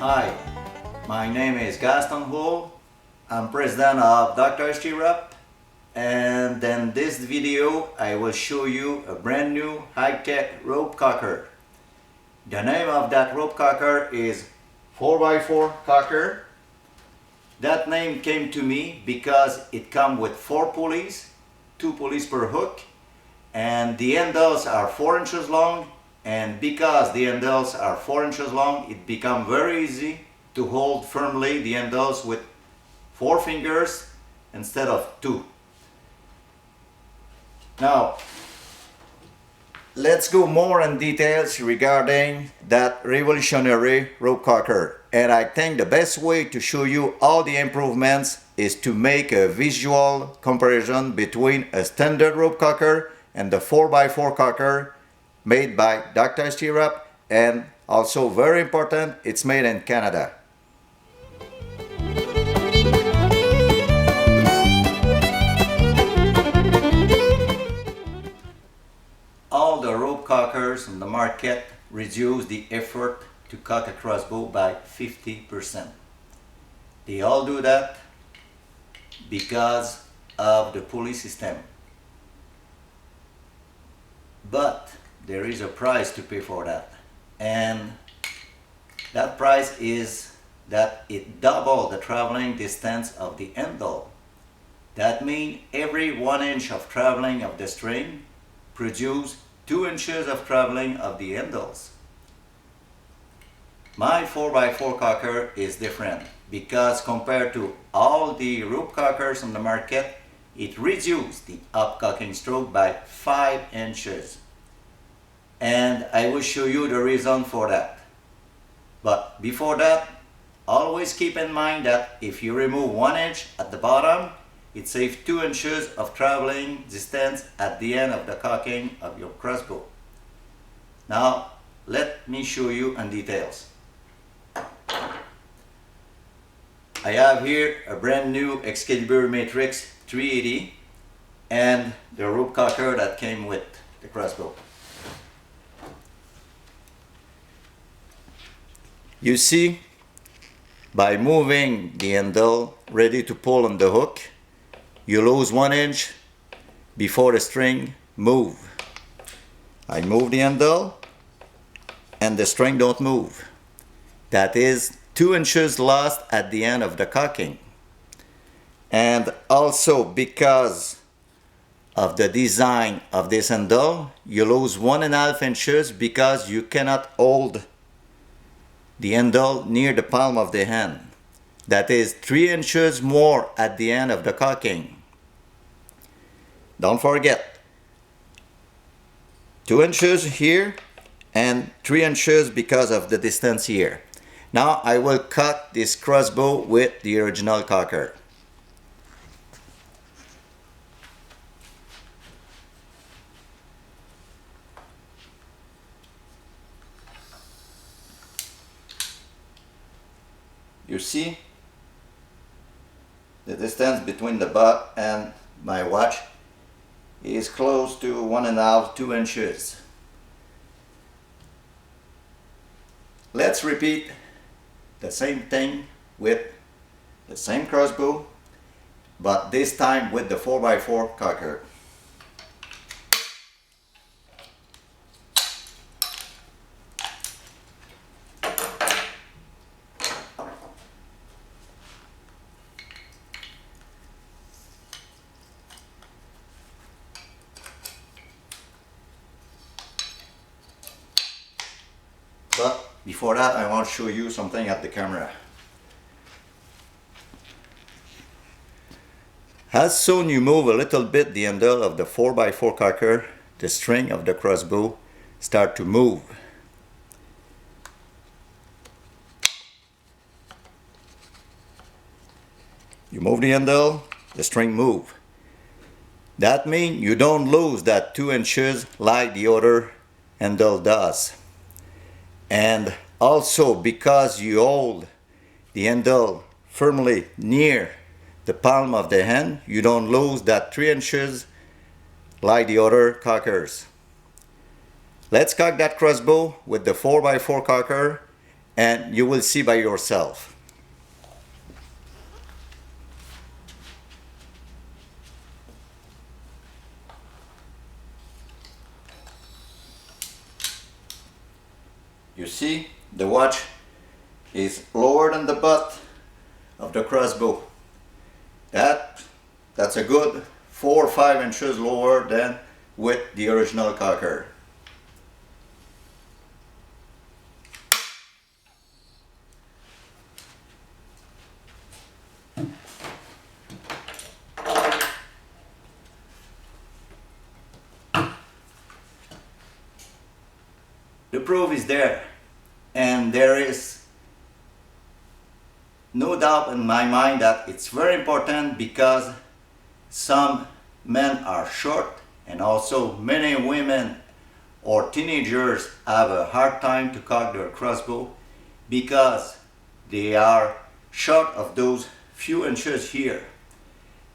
Hi, my name is Gaston Hull. I'm president of Dr. STREP, and in this video I will show you a brand new high-tech rope cocker. The name of that rope cocker is 4x4KOCKER. That name came to me because it comes with 4 pulleys, 2 pulleys per hook, and the handles are 4 inches long. And because the handles are 4 inches long, it becomes very easy to hold firmly the handles with 4 fingers instead of 2. Now, let's go more in details regarding that revolutionary rope cocker. And I think the best way to show you all the improvements is to make a visual comparison between a standard rope cocker and the 4x4KOCKER made by Dr. STREP, and also very important, it's made in Canada. All the rope cockers on the market reduce the effort to cock a crossbow by 50%. They all do that because of the pulley system. But there is a price to pay for that, and that price is that it doubles the traveling distance of the handle. That means every 1 inch of traveling of the string produces 2 inches of traveling of the handles. My 4x4KOCKER is different because compared to all the rope cockers on the market, it reduces the up-cocking stroke by 5 inches. And I will show you the reason for that. But before that, always keep in mind that if you remove 1 inch at the bottom, it saves 2 inches of traveling distance at the end of the cocking of your crossbow. Now, let me show you in details. I have here a brand new Excalibur Matrix 380 and the rope cocker that came with the crossbow. You see, by moving the handle ready to pull on the hook, you lose 1 inch before the string move. I move the handle and the string don't move. That is 2 inches lost at the end of the cocking. And also because of the design of this handle, you lose 1.5 inches because you cannot hold the handle near the palm of the hand. That is 3 inches more at the end of the cocking. Don't forget, 2 inches here and 3 inches because of the distance here. Now I will cock this crossbow with the original cocker. You see, the distance between the butt and my watch is close to 1.5 to 2 inches. Let's repeat the same thing with the same crossbow, but this time with the 4x4KOCKER. But before that, I want to show you something at the camera. As soon you move a little bit the handle of the 4x4KOCKER, the string of the crossbow start to move. You move the handle, the string move. That means you don't lose that 2 inches like the other handle does. And also because you hold the handle firmly near the palm of the hand, you don't lose that 3 inches like the other cockers. Let's cock that crossbow with the 4x4KOCKER and you will see by yourself. You see, the watch is lower than the butt of the crossbow. That's a good 4 or 5 inches lower than with the original cocker. The proof is there, and there is no doubt in my mind that it's very important, because some men are short and also many women or teenagers have a hard time to cock their crossbow because they are short of those few inches here,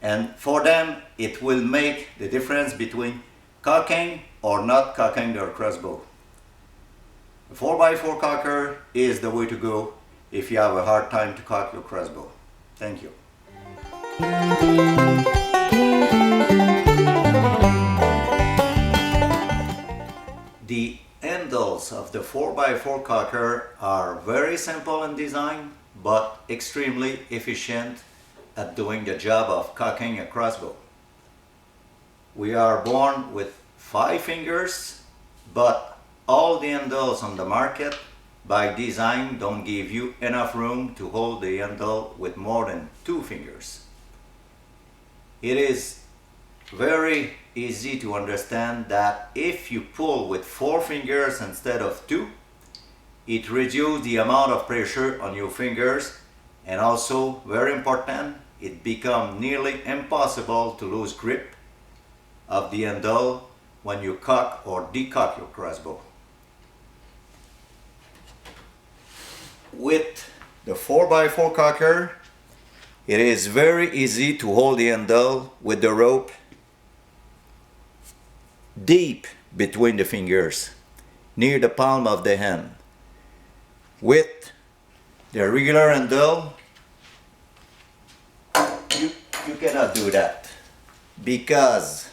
and for them it will make the difference between cocking or not cocking their crossbow. The 4x4 cocker is the way to go if you have a hard time to cock your crossbow. Thank you. The handles of the 4x4 cocker are very simple in design, but extremely efficient at doing the job of cocking a crossbow. We are born with 5 fingers, but all the handles on the market by design don't give you enough room to hold the handle with more than 2 fingers. It is very easy to understand that if you pull with 4 fingers instead of 2, it reduces the amount of pressure on your fingers, and also, very important, it becomes nearly impossible to lose grip of the handle when you cock or decock your crossbow. With the 4x4 cocker, it is very easy to hold the handle with the rope deep between the fingers, near the palm of the hand. With the regular handle, you cannot do that, because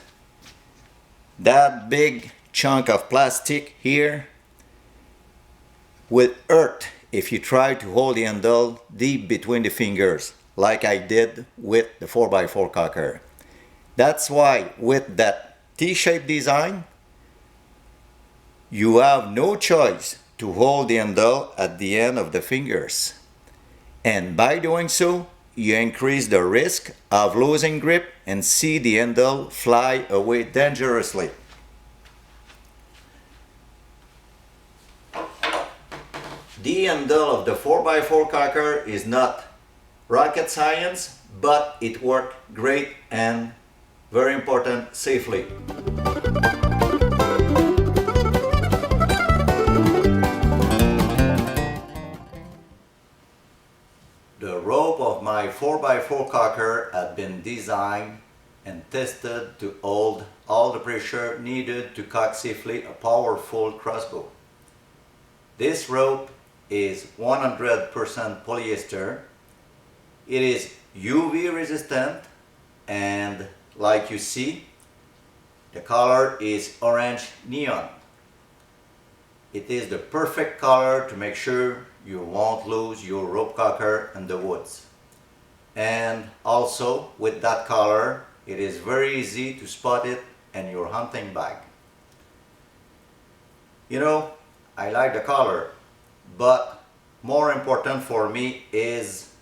that big chunk of plastic here will hurt if you try to hold the handle deep between the fingers, like I did with the 4x4 cocker. That's why with that T-shaped design, you have no choice to hold the handle at the end of the fingers. And by doing so, you increase the risk of losing grip and see the handle fly away dangerously. The handle of the 4x4 cocker is not rocket science, but it works great and, very important, safely. The rope of my 4x4 cocker had been designed and tested to hold all the pressure needed to cock safely a powerful crossbow. This rope is 100% polyester. It is UV resistant, and like you see, the color is orange neon. It is the perfect color to make sure you won't lose your rope cocker in the woods. And also with that color, it is very easy to spot it in your hunting bag. You know, I like the color, but more important for me is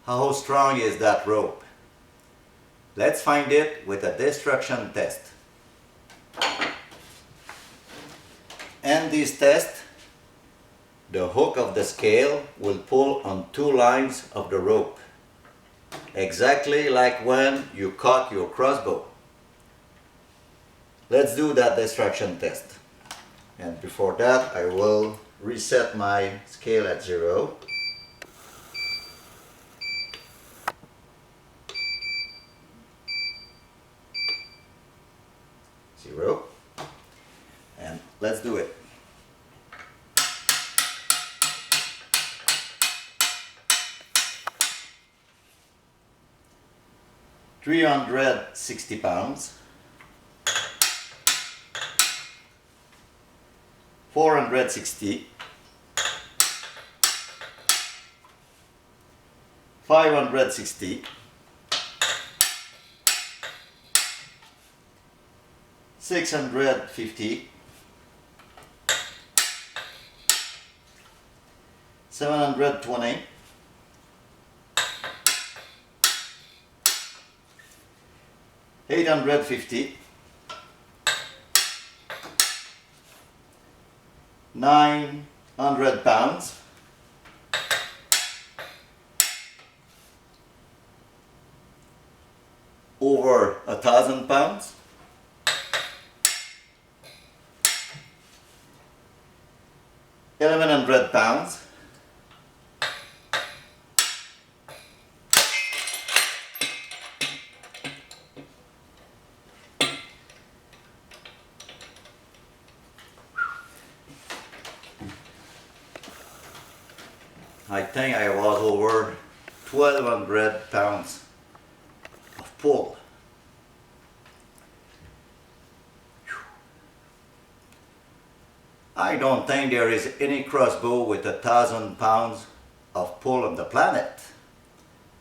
how strong is that rope. Let's find it with a destruction test. In this test, the hook of the scale will pull on 2 lines of the rope, exactly like when you cock your crossbow. Let's do that destruction test. And before that, I will reset my scale at 0. And let's do it. 360 pounds, 460, 560, 650, 720, 850, 900 pounds, 1,000 pounds, 1,100 pounds, 1,200 pounds of pull. I don't think there is any crossbow with 1,000 pounds of pull on the planet.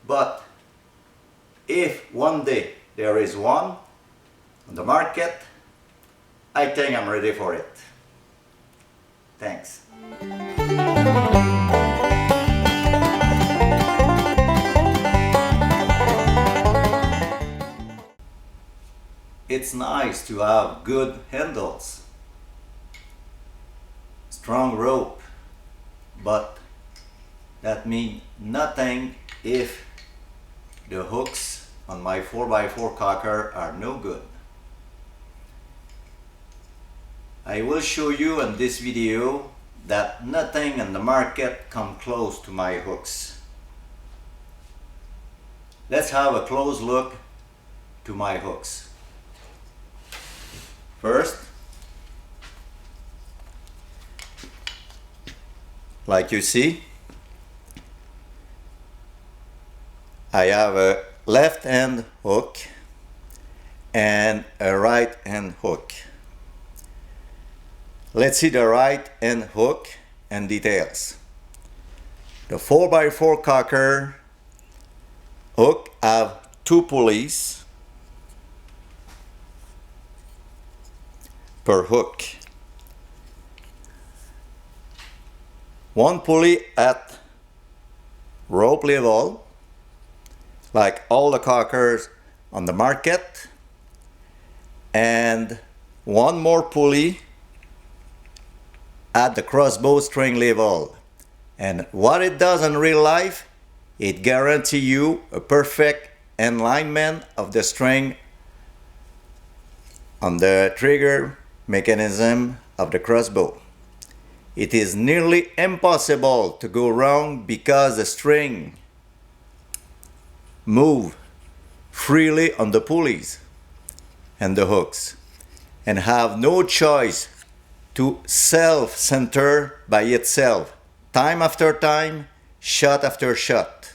But if one day there is one on the market, I think I'm ready for it. Thanks. It's nice to have good handles, strong rope, but that means nothing if the hooks on my 4x4 cocker are no good. I will show you in this video that nothing in the market comes close to my hooks. Let's have a close look to my hooks. First, like you see, I have a left hand hook and a right hand hook. Let's see the right hand hook and details. The 4x4 cocker hook have two pulleys per hook. One pulley at rope level, like all the cockers on the market, and one more pulley at the crossbow string level. And what it does in real life, it guarantees you a perfect alignment of the string on the trigger mechanism of the crossbow. It is nearly impossible to go wrong because the string move freely on the pulleys and the hooks and have no choice to self-center by itself, time after time, shot after shot.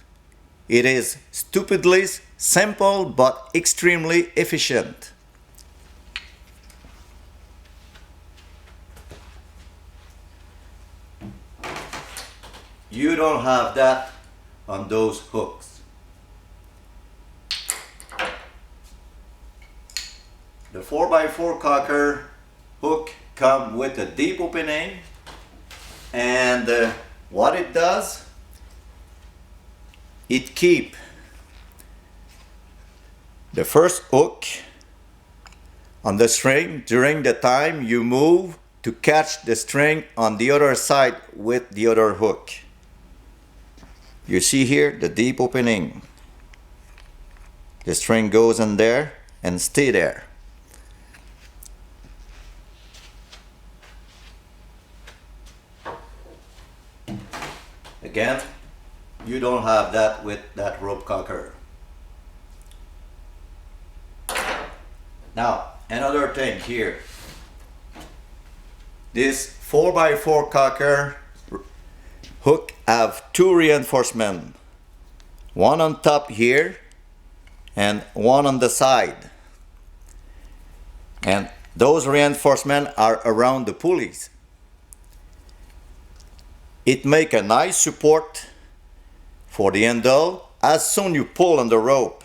It is stupidly simple but extremely efficient. You don't have that on those hooks. The 4x4 cocker hook comes with a deep opening, and what it does, it keeps the first hook on the string during the time you move to catch the string on the other side with the other hook. You see here the deep opening. The string goes in there and stay there. Again, you don't have that with that rope cocker. Now, another thing here. This 4x4 cocker hook have two reinforcements. One on top here and one on the side. And those reinforcements are around the pulleys. It makes a nice support for the handle as soon you pull on the rope.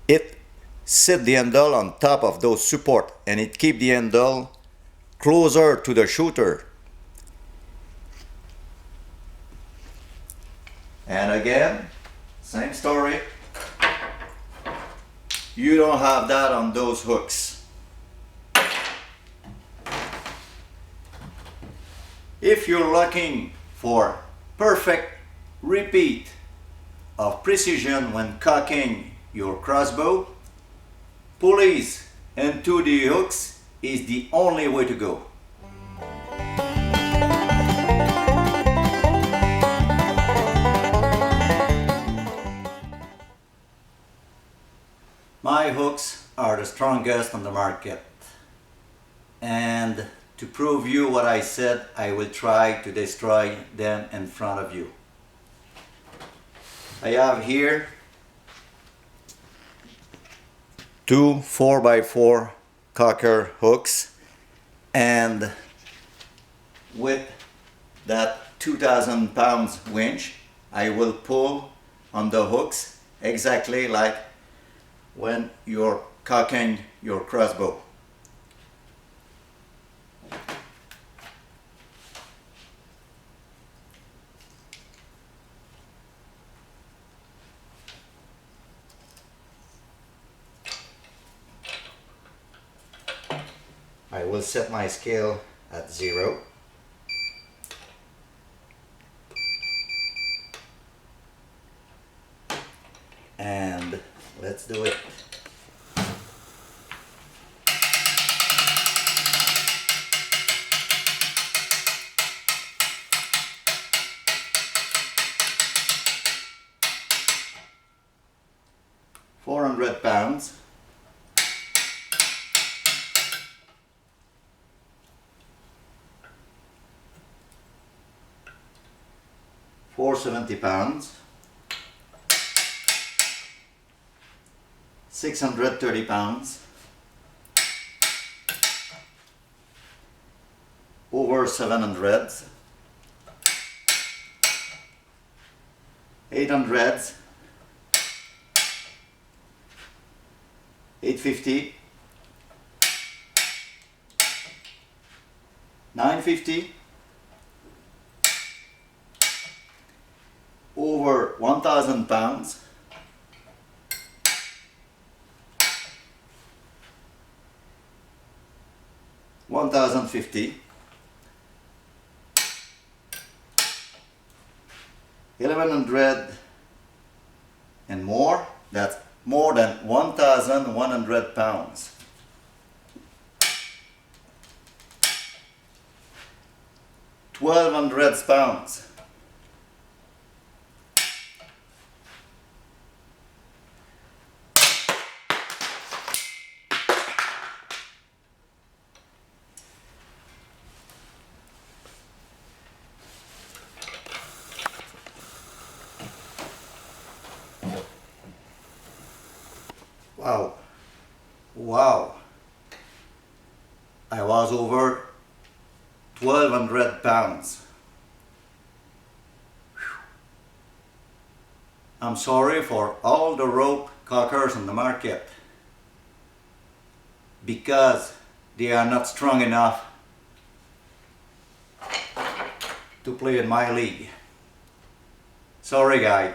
It sits the handle on top of those support and it keeps the handle closer to the shooter. And again, same story. You don't have that on those hooks. If you're looking for perfect repeat of precision when cocking your crossbow, pulleys and 2D hooks is the only way to go. My hooks are the strongest on the market, and to prove you what I said, I will try to destroy them in front of you. I have here two 4x4KOCKER hooks, and with that 2,000 pounds winch I will pull on the hooks exactly like when you're cocking your crossbow. I will set my scale at 0. And let's do it. £400. £470. £630. Over 700. 800. 850. 950. Over 1,000 pounds. 1,050. 1,100 and more. That's more than 1,100 pounds. £1,200. Wow, wow, I was over 1,200 pounds. Whew. I'm sorry for all the rope cockers on the market because they are not strong enough to play in my league. Sorry guys.